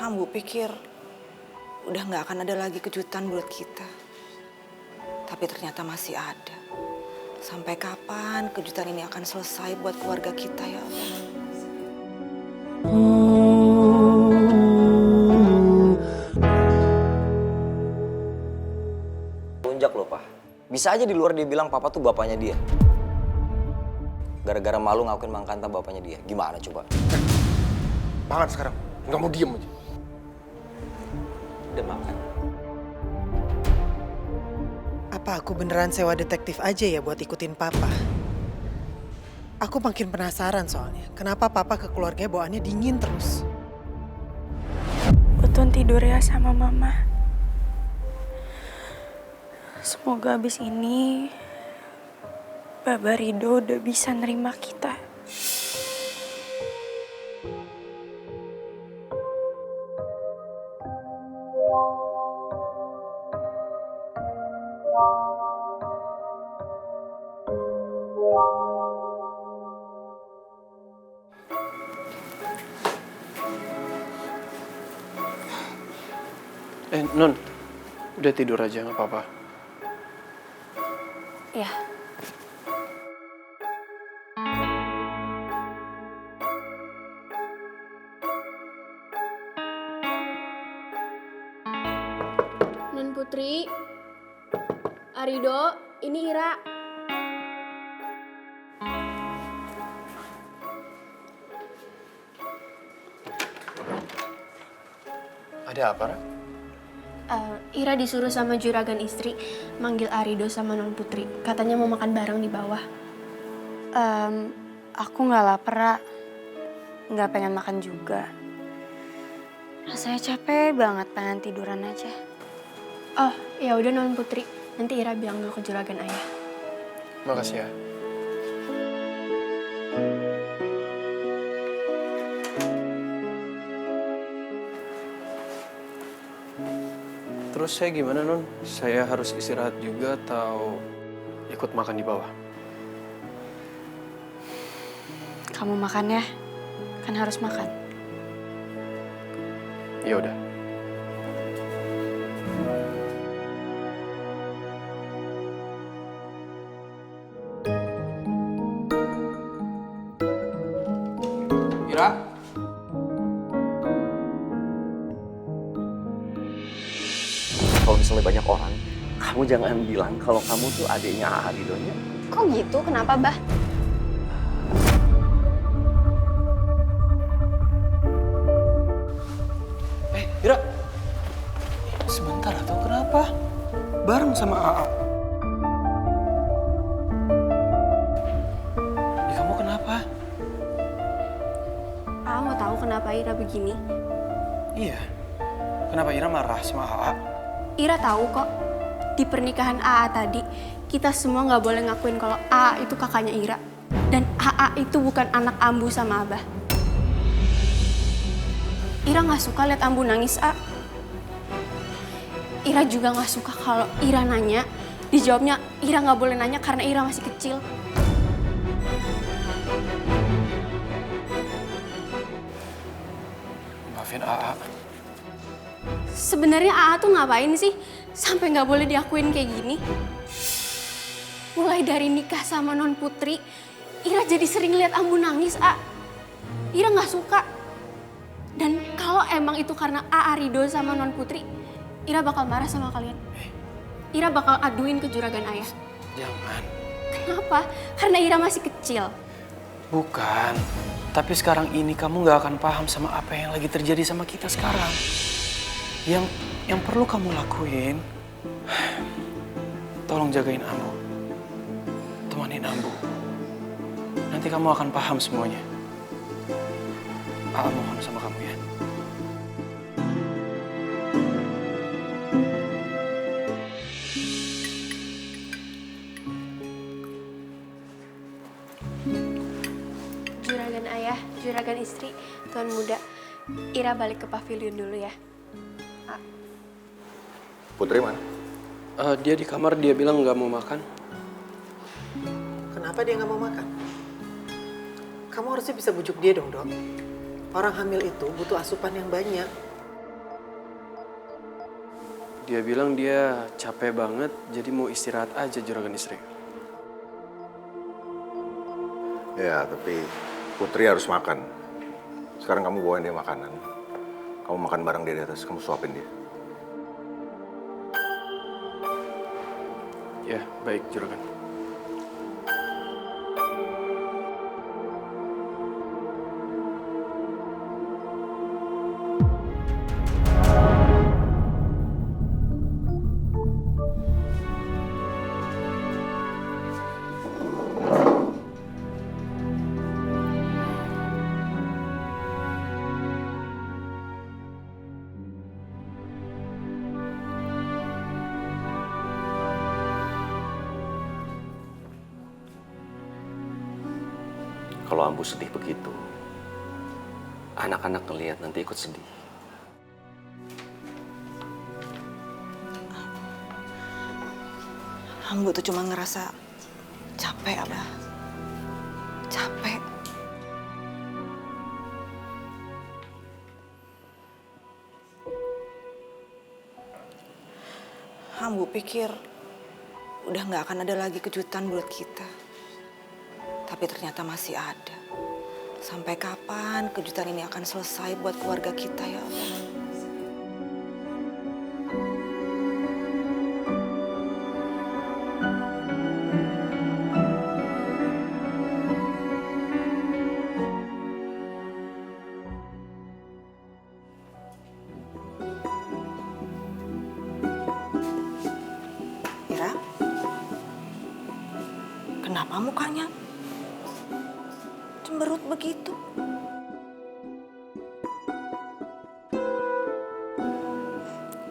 Ambu pikir udah gak akan ada lagi kejutan buat kita. Tapi ternyata masih ada. Sampai kapan kejutan ini akan selesai buat keluarga kita ya Allah? Lunjak loh, Pak. Bisa aja di luar dia bilang papa tuh bapaknya dia. Gara-gara malu ngakuin Mang Kanta bapaknya dia. Gimana coba? Makan sekarang. Nggak mau diem aja. Udah makan. Apa aku beneran sewa detektif aja ya buat ikutin papa? Aku makin penasaran soalnya. Kenapa papa ke keluarganya bawaannya dingin terus? Utun tidur ya sama mama. Semoga abis ini Baba Rido udah bisa nerima kita. Non, udah tidur aja nggak apa-apa. Ya. Non Putri, Arido, ini Ira. Ada apa, Ra? Ira disuruh sama juragan istri manggil Arido sama Non Putri. Katanya mau makan bareng di bawah. Aku nggak lapar, Ra. Nggak pengen makan juga. Rasanya capek banget, pengen tiduran aja. Oh, ya udah Non Putri. Nanti Ira bilang dulu ke juragan ayah. Makasih ya. Terus saya gimana, Non? Saya harus istirahat juga atau ikut makan di bawah? Kamu makan ya, kan harus makan. Ya udah. Ira? Kalau misalnya banyak orang, kamu jangan bilang kalau kamu tuh adiknya Aridonya. Kok gitu? Kenapa, Bah? Ira. Sebentar atau kenapa? Bareng sama AA. Kamu kenapa? Mau tahu kenapa Ira begini? Iya. Kenapa Ira marah sama AA? Ira tahu kok. Di pernikahan AA tadi, kita semua nggak boleh ngakuin kalau AA itu kakaknya Ira. Dan AA itu bukan anak Ambu sama Abah. Ira nggak suka lihat Ambu nangis, A. Ira juga nggak suka kalau Ira nanya, dijawabnya Ira nggak boleh nanya karena Ira masih kecil. Maafin AA. Sebenarnya AA tuh ngapain sih sampai nggak boleh diakuin kayak gini? Mulai dari nikah sama Non Putri, Ira jadi sering lihat Ambu nangis, A. Ira nggak suka. Dan kalau emang itu karena AA Rido sama Non Putri, Ira bakal marah sama kalian. Ira bakal aduin ke juragan ayah. Jangan. Kenapa? Karena Ira masih kecil. Bukan. Tapi sekarang ini kamu gak akan paham sama apa yang lagi terjadi sama kita sekarang. Yang perlu kamu lakuin, tolong jagain Ambu. Temanin Ambu. Nanti kamu akan paham semuanya. AA mohon sama kamu ya. Juragan ayah, juragan istri, tuan muda, Ira balik ke pavilion dulu ya. Putri mana? Dia di kamar, dia bilang gak mau makan. Kenapa dia nggak mau makan? Kamu harusnya bisa bujuk dia dong, Dok. Orang hamil itu butuh asupan yang banyak. Dia bilang dia capek banget, jadi mau istirahat aja juragan istri. Ya, tapi Putri harus makan. Sekarang kamu bawain dia makanan. Kamu makan bareng dia di atas, kamu suapin dia. Ya, baik juragan. Kalau Ambu sedih begitu, anak-anak ngelihat nanti ikut sedih. Ambu tuh cuma ngerasa capek, Abah. Capek. Ambu pikir udah nggak akan ada lagi kejutan buat kita. Tapi ternyata masih ada. Sampai kapan kejutan ini akan selesai buat keluarga kita ya Allah? Ira? Kenapa mukanya cemberut begitu?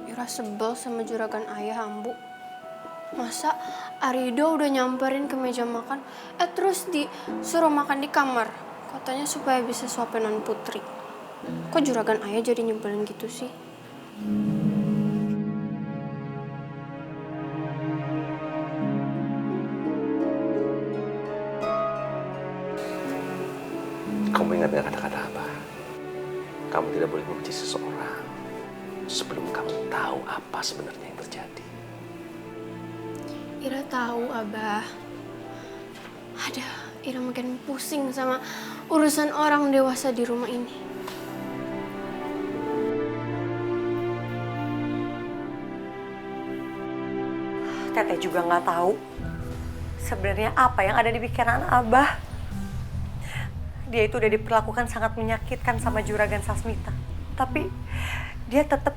Ira sebel sama juragan ayah Ambu. Masa Arido udah nyamperin ke meja makan, terus disuruh makan di kamar. Katanya supaya bisa suapin non Putri. Kok juragan ayah jadi nyebelin gitu sih? Kamu ingat dengan kata-kata apa? Kamu tidak boleh membenci seseorang sebelum kamu tahu apa sebenarnya yang terjadi. Ira tahu, Abah. Ada, Ira makin pusing sama urusan orang dewasa di rumah ini. Teteh juga nggak tahu sebenarnya apa yang ada di pikiran Abah. Dia itu udah diperlakukan sangat menyakitkan sama juragan Sasmita. Tapi dia tetap